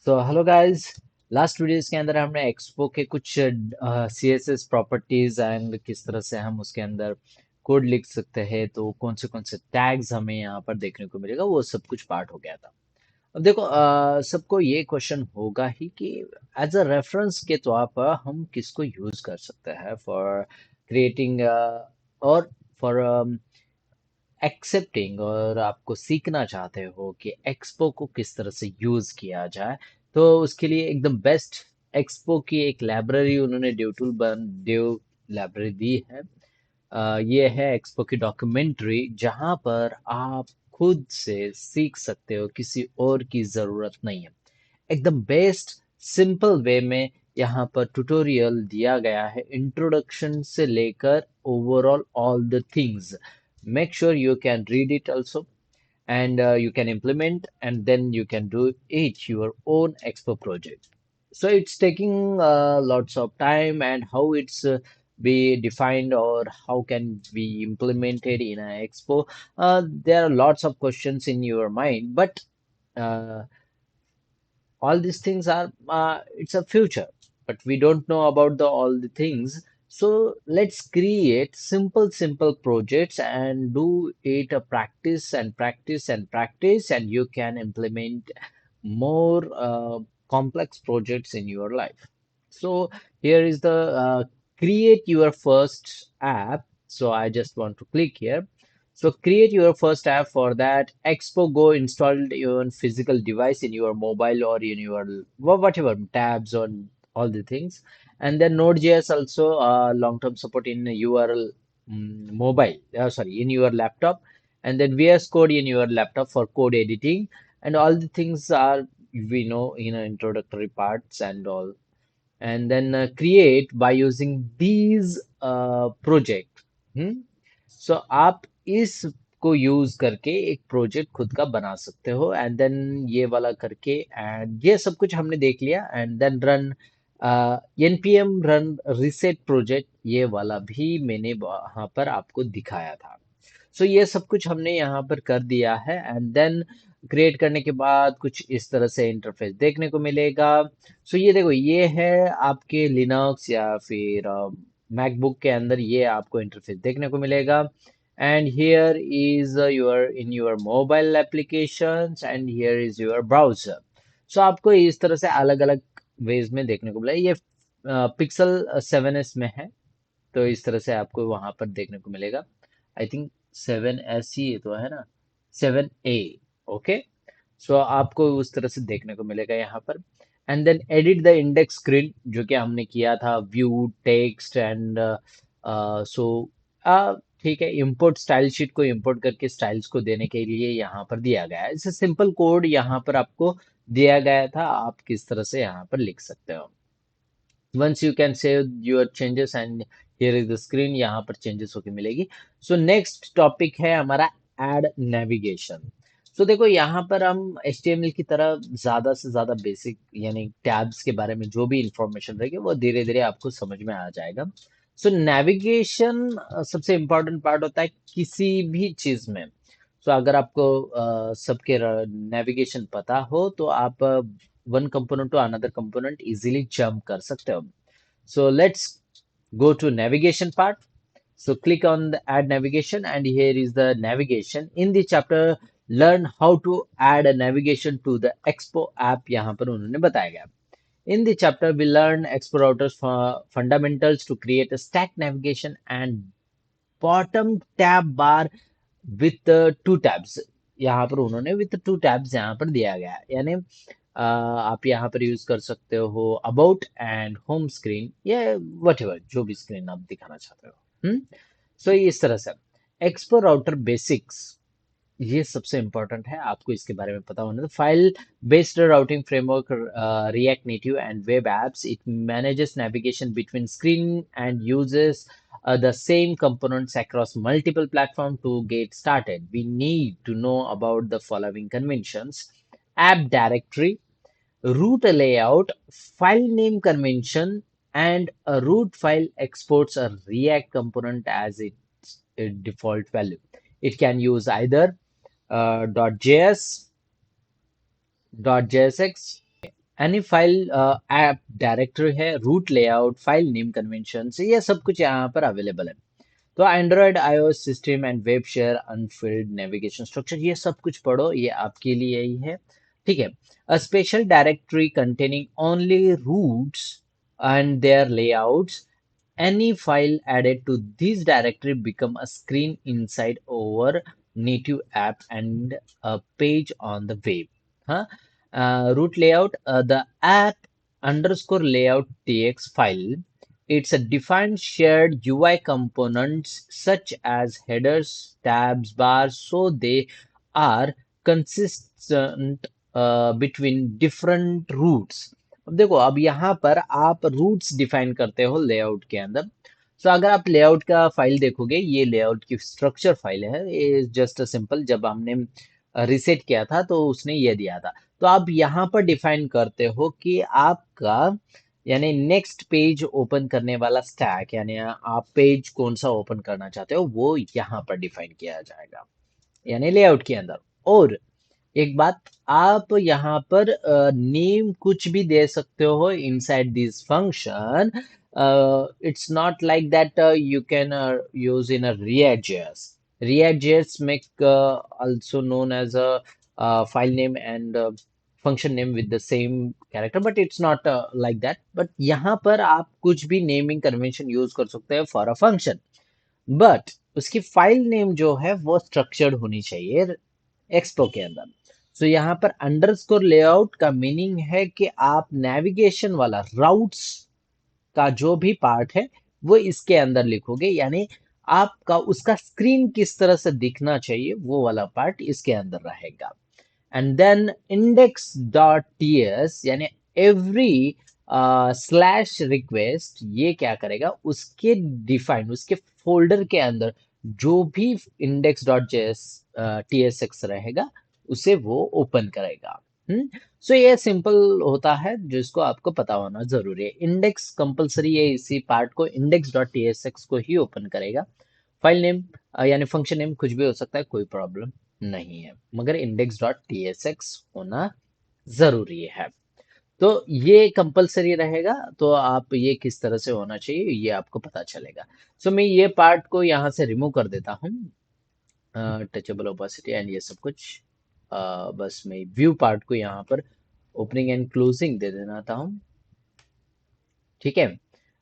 So hello guys. Last videos के अंदर हमने एक्सपो के कुछ सीएसएस प्रॉपर्टीज एंड किस तरह से हम उसके अंदर कोड लिख सकते हैं, तो कौन से टैग्स हमें यहाँ पर देखने को मिलेगा, वो सब कुछ पार्ट हो गया था। अब देखो, सबको ये क्वेश्चन होगा ही कि एज अ रेफरेंस के तौर पर हम किसको यूज कर सकते हैं फॉर क्रिएटिंग और फॉर एक्सेप्टिंग, और आपको सीखना चाहते हो कि एक्सपो को किस तरह से यूज किया जाए। तो उसके लिए एकदम बेस्ट एक्सपो की एक लाइब्रेरी उन्होंने डेव लाइब्रेरी दी है। ये है एक्सपो की डॉक्यूमेंट्री, जहां पर आप खुद से सीख सकते हो, किसी और की जरूरत नहीं है। एकदम बेस्ट सिंपल वे में यहाँ पर ट्यूटोरियल दिया गया है, इंट्रोडक्शन से लेकर overall all the things. Make sure you can read it also, and you can implement, and then you can do it your own expo project. So it's taking lots of time, and how it's be defined, or how can be implemented in an expo. There are lots of questions in your mind, but uh, all these things are it's a future, but we don't know about the all the things. So let's create simple projects and do it a practice and practice and practice, and you can implement more complex projects in your life. So here is the create your first app. So I just want to click here. So create your first app. For that, Expo Go installed your physical device in your mobile or in your whatever tabs on all the things. And then Node.js also long-term support in your mobile, sorry, in your laptop. And then VS Code in your laptop for code editing. And all the things are, we know, introductory parts and all. And then create by using these project. सो आप इसको use करके एक project खुद का बना सकते हो, and then ये वाला करके, एंड ये सब कुछ हमने देख लिया। And then run npm run reset project, ये वाला भी मैंने वहां पर आपको दिखाया था। सो ये सब कुछ हमने यहाँ पर कर दिया है, एंड देन क्रिएट करने के बाद कुछ इस तरह से इंटरफेस देखने को मिलेगा। सो ये देखो, ये है आपके लिनक्स या फिर मैकबुक के अंदर ये आपको इंटरफेस देखने को मिलेगा। And here is your in your mobile applications, and here is your browser. So आपको इस तरह से अलग अलग वेज में देखने को मिला। ये पिक्सल 7s में है, तो इस तरह से आपको वहां पर देखने को मिलेगा। आई थिंक 7s ही तो है ना, 7a। ओके, सो आपको उस तरह से देखने को मिलेगा यहाँ पर। And then edit the index screen, जो कि हमने किया था, व्यू टेक्स्ट एंड सो ठीक है। इंपोर्ट स्टाइल शीट को इंपोर्ट करके स्टाइल्स को देने के लिए यहाँ पर दिया गया है। इसे सिंपल कोड यहाँ पर आपको दिया गया था, आप किस तरह से यहाँ पर लिख सकते हो। once you can save your changes, and here is the screen, यहाँ पर चेंजेस होके मिलेगी। सो नेक्स्ट टॉपिक है हमारा एड नेविगेशन। सो देखो, यहाँ पर हम HTML की तरह ज्यादा से ज्यादा बेसिक यानी टैब्स के बारे में जो भी इंफॉर्मेशन रहेगी वो धीरे धीरे आपको समझ में आ जाएगा। सो नेविगेशन सबसे इम्पोर्टेंट पार्ट होता है किसी भी चीज में। सो अगर आपको सबके नेविगेशन पता हो, तो आप one component to another component easily jump कर सकते हो। So let's go to navigation part. So click on the add navigation, and here is the navigation. In the chapter, learn how to add a navigation to the Expo app, यहाँ पर उन्होंने बताया गया। In the chapter, we learn Expo routers for fundamentals to create a stack navigation and bottom tab bar with two tabs। यहाँ पर उन्होंने with two tabs यहाँ पर दिया गया है, यानी आप यहाँ पर यूज कर सकते हो अबाउट एंड होम स्क्रीन, या वट जो भी स्क्रीन आप दिखाना चाहते हो। सो इस तरह से एक्सपो राउटर बेसिक्स, ये सबसे इंपॉर्टेंट है, आपको इसके बारे में पता होना। तो file based routing framework, react native and web apps, it manages navigation between screen and uses the same components across multiple platforms. To get started, we need to know about the following conventions: app directory, root layout, file name convention, and a root file exports a React component as its default value. It can use either .js, .jsx, any file app directory है, root layout, file name convention, ये सब कुछ यहाँ पर available है। तो Android iOS system and web share unified navigation structure, ये सब कुछ पढ़ो, ये आपके लिए ही है। ठीक है। A special directory containing only routes and their layouts, any file added to this directory become a screen inside our native app and a page on the web. Huh? Root layout, the app underscore layout tx file. It's a defined shared UI components such as headers, tabs, bars, so they are consistent between different routes. अब देखो, अब यहाँ पर आप roots define करते हो layout के अंदर। सो अगर आप लेआउट का फाइल देखोगे, ये लेआउट की स्ट्रक्चर फाइल है, ये जस्ट सिंपल, जब हमने रिसेट किया था तो उसने ये दिया था। तो आप यहाँ पर डिफाइन करते हो कि आपका यानी नेक्स्ट पेज ओपन करने वाला स्टैक, यानी आप पेज कौन सा ओपन करना चाहते हो वो यहाँ पर डिफाइन किया जाएगा, यानी लेआउट के अंदर। और एक बात, आप यहाँ पर नेम कुछ भी दे सकते हो inside this function. It's not like that you can use in a React.js. React.js make also known as a file name and function name with the same character, but it's not like that. But यहाँ पर आप कुछ भी naming convention use कर सकते हैं for a function, but उसकी file name जो है वो स्ट्रक्चर्ड होनी चाहिए एक्सपो के अंदर। सो यहाँ पर अंडरस्कोर लेआउट का मीनिंग है कि आप नेविगेशन वाला राउट्स का जो भी पार्ट है वो इसके अंदर लिखोगे, यानी आपका उसका स्क्रीन किस तरह से दिखना चाहिए वो वाला पार्ट इसके अंदर रहेगा। एंड देन index.ts, यानी एवरी स्लैश रिक्वेस्ट ये क्या करेगा, उसके डिफाइन उसके फोल्डर के अंदर जो भी index.js tsx रहेगा उसे वो ओपन करेगा। सो ये सिंपल होता है, जिसको आपको पता होना जरूरी है। इंडेक्स कंपलसरी, ये इसी पार्ट को index.tsx को ही ओपन करेगा। फाइल नेम यानी फंक्शन नेम कुछ भी हो सकता है, कोई प्रॉब्लम नहीं है, मगर index.tsx होना जरूरी है। तो ये कंपलसरी रहेगा, तो आप ये किस तरह से होना चाहिए ये आपको पता चलेगा। सो मैं ये पार्ट को यहाँ से रिमूव कर देता हूँ, टचेबल ओपेसिटी एंड ये सब कुछ। बस मैं व्यू पार्ट को यहाँ पर ओपनिंग एंड क्लोजिंग दे देना था हूँ। ठीक है।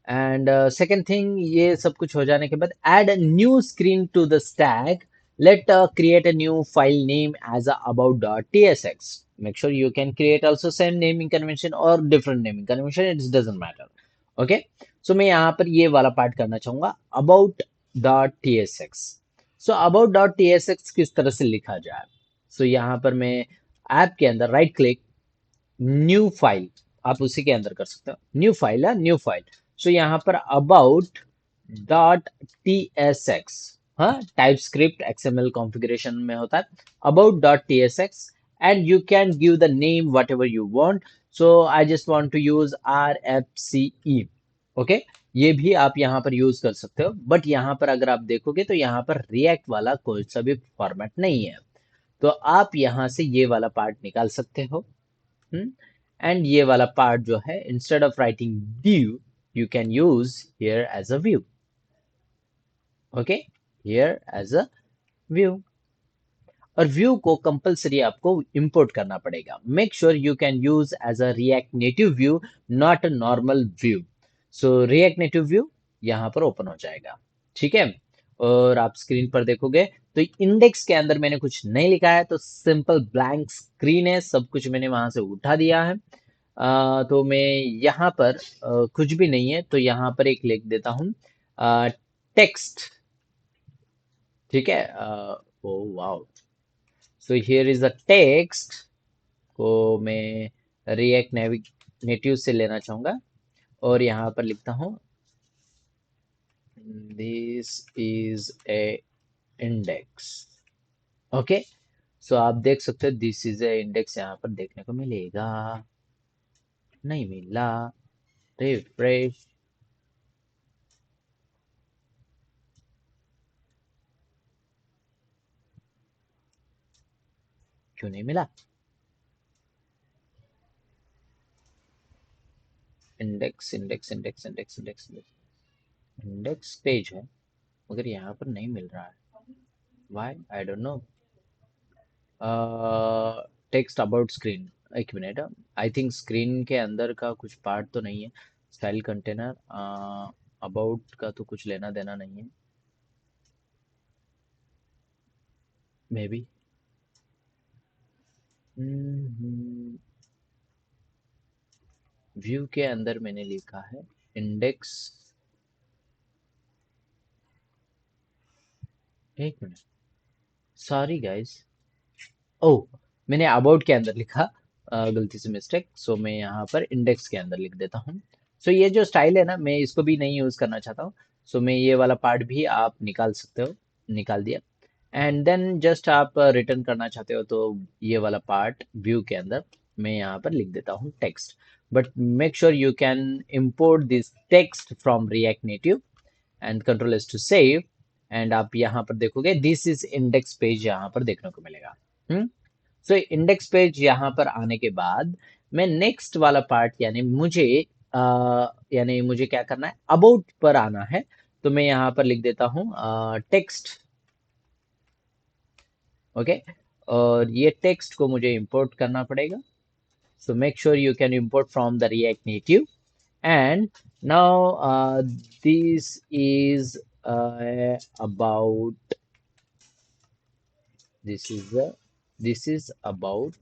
एंड सेकेंड थिंग, ये सब कुछ हो जाने के बाद add a new screen to the stack, let create a new file name as a about.tsx. Make sure you can create also same naming convention or different naming convention, it doesn't matter. Okay, so मैं यहाँ पर ये वाला part करना चाहूंगा about.tsx. so about.tsx किस तरह से लिखा जाए, so यहाँ पर मैं ऐप के अंदर राइट क्लिक, न्यू फाइल, आप उसी के अंदर कर सकते हो, न्यू फाइल है, न्यू फाइल। सो यहाँ पर about dot T S X, हाँ, टाइप स्क्रिप्ट एक्सएमएल कॉन्फ़िगरेशन में होता है, about dot T S X, and you can give the name whatever you want. So I just want to use R F C E. Okay, ये भी आप यहाँ पर use कर सकते हो, बट यहाँ पर अगर आप देखोगे तो यहाँ पर रिएक्ट वाला कोई सा भी फॉर्मेट नहीं है, तो आप यहाँ से ये वाला पार्ट निकाल सकते हो। एंड ये वाला पार्ट जो है, instead of writing view, you can use here as a view. Okay, here as a view. और व्यू को कंपलसरी आपको इंपोर्ट करना पड़ेगा। Make sure you can use as a react native view, not a normal view. So react native view यहाँ पर open हो जाएगा। ठीक है, और आप स्क्रीन पर देखोगे तो इंडेक्स के अंदर मैंने कुछ नहीं लिखा है, तो सिंपल ब्लैंक स्क्रीन है, सब कुछ मैंने वहां से उठा दिया है। तो मैं यहाँ पर कुछ भी नहीं है, तो यहाँ पर एक लिख देता हूँ टेक्स्ट। ठीक है, oh wow, so here is a text को मैं रिएक्ट नेटिव से लेना चाहूंगा, और यहाँ पर लिखता हूँ this is a index. Okay, so आप देख सकते हो दिस इज ए इंडेक्स यहाँ पर देखने को मिलेगा, नहीं मिला, रिफ्रेश, क्यों नहीं मिला? Index index index index index index page है, मगर यहाँ पर नहीं मिल रहा है। Why, I don't know. Text about screen, एक मिनट। आई थिंक स्क्रीन के अंदर का कुछ पार्ट तो नहीं है। स्टाइल कंटेनर, अबाउट का तो कुछ लेना देना नहीं है, मे बी। व्यू के अंदर मैंने लिखा है इंडेक्स। एक मिनट, सॉरी गाइस। ओह, मैंने अबाउट के अंदर लिखा, गलती से मिस्टेक। सो मैं यहाँ पर इंडेक्स के अंदर लिख देता हूँ। सो ये जो स्टाइल है ना, मैं इसको भी नहीं यूज करना चाहता हूँ। सो मैं ये वाला पार्ट भी आप निकाल सकते हो। निकाल दिया। एंड देन जस्ट आप रिटर्न करना चाहते हो तो ये वाला पार्ट व्यू के अंदर मैं यहाँ पर लिख देता हूँ text. But make sure you can import this text from react native and control S to save. And आप यहाँ पर देखोगे दिस इज इंडेक्स पेज यहाँ पर देखने को मिलेगा। सो इंडेक्स पेज यहाँ पर आने के बाद मैं नेक्स्ट वाला पार्ट, यानी मुझे क्या करना है, अबाउट पर आना है। तो मैं यहाँ पर लिख देता हूँ टेक्स्ट। ओके, और ये टेक्स्ट को मुझे इंपोर्ट करना पड़ेगा। So make sure you can import from the react native. And now this is about, this is this is about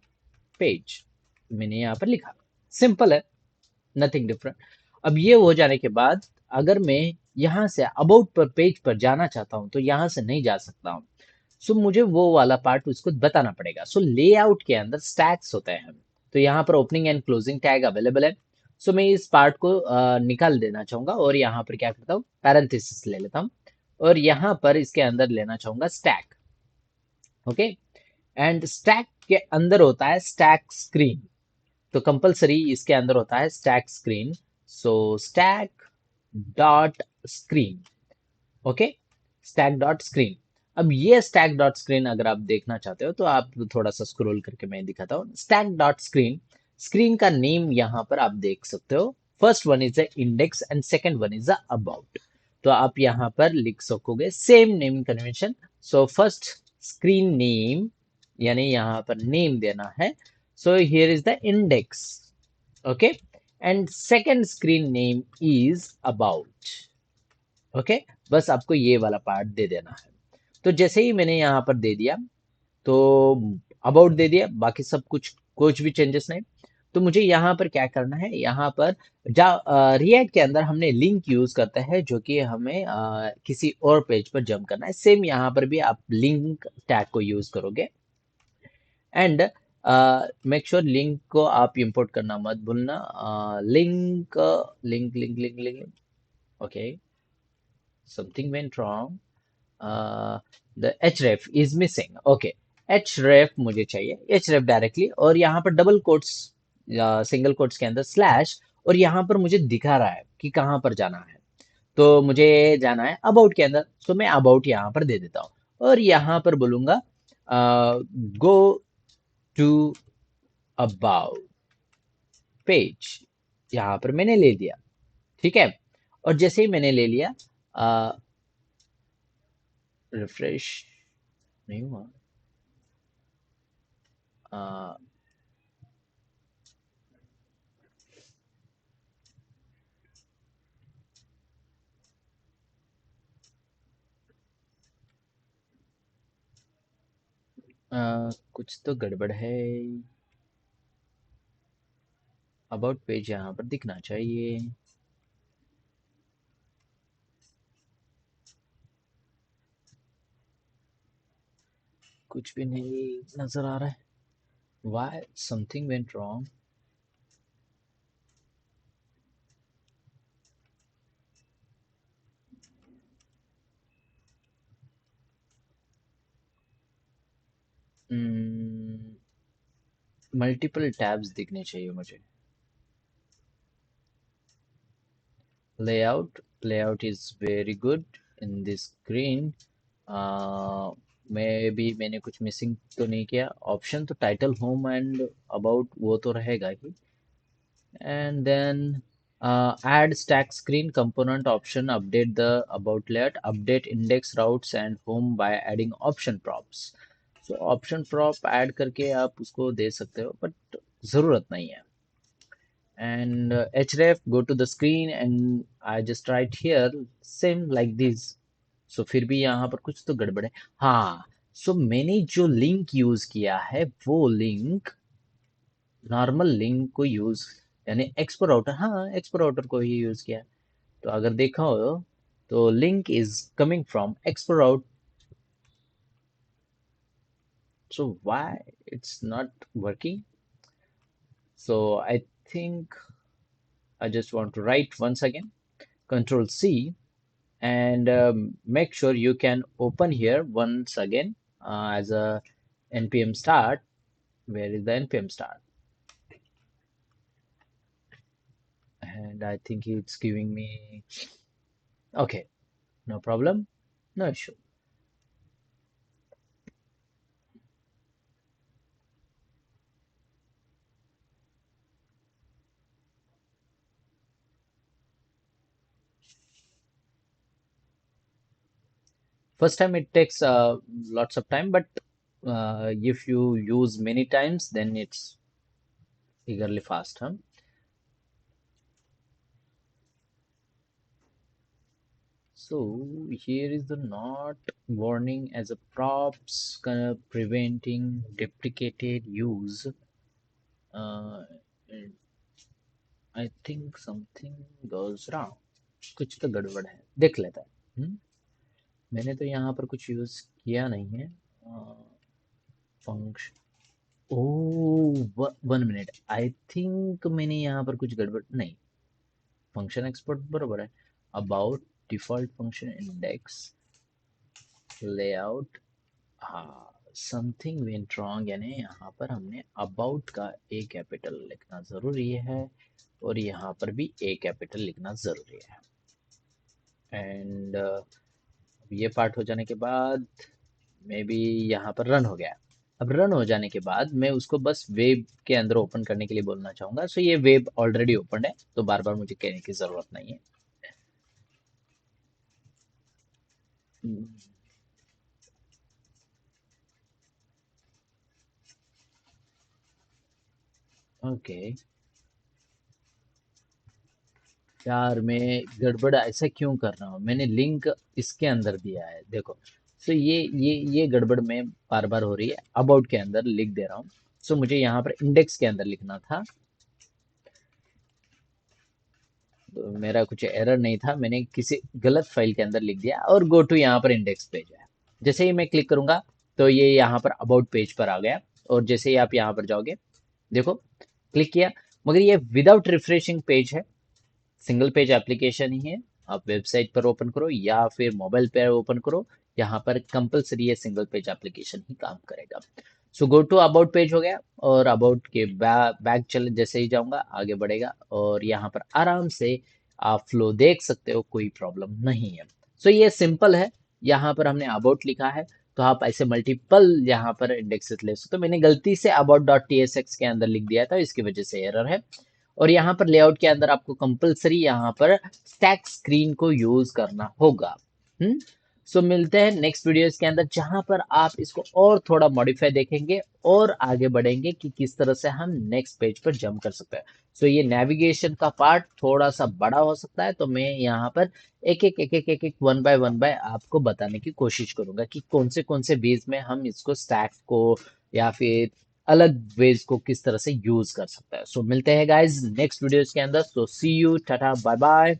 page, मैंने यहाँ पर लिखा। सिंपल है, नथिंग डिफरेंट। अब ये हो जाने के बाद अगर मैं यहाँ से अबाउट पर पेज पर जाना चाहता हूँ तो यहाँ से नहीं जा सकता हूँ। सो मुझे वो वाला पार्ट उसको बताना पड़ेगा। सो लेआउट के अंदर स्टैग्स होते हैं, तो यहाँ पर opening and closing tag available है। सो मैं इस पार्ट को निकाल देना चाहूंगा और यहाँ पर क्या करता हूँ, पैरेंथेसिस ले लेता हूँ और यहाँ पर इसके अंदर लेना चाहूंगा स्टैक। ओके, एंड स्टैक के अंदर होता है स्टैक स्क्रीन। तो कंपलसरी इसके अंदर होता है स्टैक स्क्रीन। सो stack dot screen. Okay, stack dot screen. अब ये स्टैक डॉट स्क्रीन अगर आप देखना चाहते हो तो आप थोड़ा सा स्क्रॉल करके मैं दिखाता हूँ। स्टैक डॉट स्क्रीन, स्क्रीन का नेम यहाँ पर आप देख सकते हो। First one is the index and second one is the about. तो आप यहाँ पर लिख सकोगे same name convention. So first screen name, यानी यहाँ पर नेम देना है। So here is the index. Okay, and second screen name is about. Okay, बस आपको ये वाला पार्ट दे देना है। तो जैसे ही मैंने यहाँ पर दे दिया तो अबाउट दे दिया, बाकी सब कुछ भी चेंजेस नहीं। तो मुझे यहाँ पर क्या करना है, यहाँ पर जा रिएक्ट के अंदर हमने लिंक यूज करता है जो कि हमें किसी और पेज पर जंप करना है। सेम यहाँ पर भी आप लिंक टैग को यूज करोगे। एंड मेक श्योर लिंक को आप इंपोर्ट करना मत भूलना। Link link link link link, okay, something went wrong. The href is missing. Okay, href मुझे चाहिए, href डायरेक्टली, और यहाँ पर डबल कोट्स या सिंगल कोट्स के अंदर स्लैश, और यहाँ पर मुझे दिखा रहा है कि कहाँ पर जाना है। तो मुझे जाना है अबाउट के अंदर, तो मैं अबाउट यहाँ पर दे देता हूँ और यहाँ पर बोलूंगा गो टू अबाउट पेज। यहाँ पर मैंने ले लिया, ठीक है। और जैसे ही मैंने ले लिया, रिफ्रेश नहीं हुआ। आ, कुछ तो गड़बड़ है। अबाउट पेज यहाँ पर दिखना चाहिए। कुछ भी नहीं नजर आ रहा है। Why something went wrong? Multiple tabs दिखने चाहिए मुझे। Layout is very good in this screen. मैंने कुछ मिसिंग तो नहीं किया। ऑप्शन तो टाइटल, होम एंड अबाउट वो तो रहेगा ही। And then Add stack screen component option, update the about layout, update index routes and home by adding option props. So option prop add करके आप उसको दे सकते हो, बट जरूरत नहीं है. And href, go to the screen and I just write here same like this. So फिर भी यहाँ पर कुछ तो गड़बड़ है. हाँ, so मैंने जो लिंक यूज किया है वो लिंक नॉर्मल लिंक को यूज, यानी एक्सपो राउटर, हाँ एक्सपो राउटर को ही यूज किया है. तो अगर देखा हो तो link is coming from expo route. So why it's not working? So I think I just want to write once again, Control C, and make sure you can open here once again as a npm start. Where is the npm start? And I think it's giving me, okay, no problem, no issue. First time it takes lots of time, but if you use many times, then it's eagerly fast, huh? So here is the not warning as a props preventing deprecated use. Uh, I think something goes wrong. कुछ तो गड़बड़ है, देख लेता है. मैंने तो यहाँ पर कुछ यूज किया नहीं है. फंक्शन, ओ 1 मिनट, आई थिंक मैंने यहाँ पर कुछ गड़बड़ नहीं. फंक्शन एक्सपोर्ट बराबर है. About default function index layout, हाँ समथिंग वेंट रॉन्ग, यानी यहाँ पर हमने अबाउट का ए कैपिटल लिखना जरूरी है और यहाँ पर भी ए कैपिटल लिखना जरूरी है. एंड ये पार्ट हो जाने के बाद मे बी यहाँ पर रन हो गया. अब रन हो जाने के बाद मैं उसको बस वेब के अंदर ओपन करने के लिए बोलना चाहूंगा. सो ये वेब ऑलरेडी ओपन है, तो बार बार मुझे कहने की जरूरत नहीं है. ओके यार, मैं गड़बड़ ऐसा क्यों कर रहा हूँ, मैंने लिंक इसके अंदर दिया है देखो. सो ये गड़बड़ में बार बार हो रही है. अबाउट के अंदर लिख दे रहा हूँ. सो मुझे यहाँ पर इंडेक्स के अंदर लिखना था, तो मेरा कुछ एरर नहीं था, मैंने किसी गलत फाइल के अंदर लिख दिया. और गो टू यहाँ पर इंडेक्स पेज है. जैसे ही मैं क्लिक करूंगा तो ये यहाँ पर अबाउट पेज पर आ गया. और जैसे ही आप यहाँ पर जाओगे, देखो क्लिक किया, मगर ये विदाउट रिफ्रेशिंग पेज है, सिंगल पेज एप्लीकेशन ही है. आप वेबसाइट पर ओपन करो या फिर मोबाइल पर ओपन करो, यहाँ पर कंपलसरी ये सिंगल पेज एप्लीकेशन ही काम करेगा. सो गो टू अबाउट पेज हो गया. और अबाउट के बैक चल जैसे ही जाऊंगा आगे बढ़ेगा और यहाँ पर आराम से आप फ्लो देख सकते हो, कोई प्रॉब्लम नहीं है. सो ये सिंपल है. यहाँ पर हमने अबाउट लिखा है, तो आप ऐसे मल्टीपल यहाँ पर इंडेक्सेस ले सकते हो. मैंने गलती से अबाउट डॉट tsx के अंदर लिख दिया था, इसकी वजह से एरर है. और यहाँ पर लेआउट के अंदर आपको कंपलसरी यहाँ पर स्टैक स्क्रीन को यूज करना होगा. सो मिलते हैं नेक्स्ट वीडियोस के अंदर, जहां पर आप इसको और थोड़ा मॉडिफाई देखेंगे और आगे बढ़ेंगे कि किस तरह से हम नेक्स्ट पेज पर जंप कर सकते हैं. सो ये नेविगेशन का पार्ट थोड़ा सा बड़ा हो सकता है, तो मैं यहाँ पर एक एक वन बाय आपको बताने की कोशिश करूंगा कि कौन से वेज में हम इसको स्टैक को या फिर अलग वेज को किस तरह से यूज कर सकता है. सो मिलते हैं गाइज नेक्स्ट वीडियोस के अंदर. सो सी यू, टाटा, बाय बाय.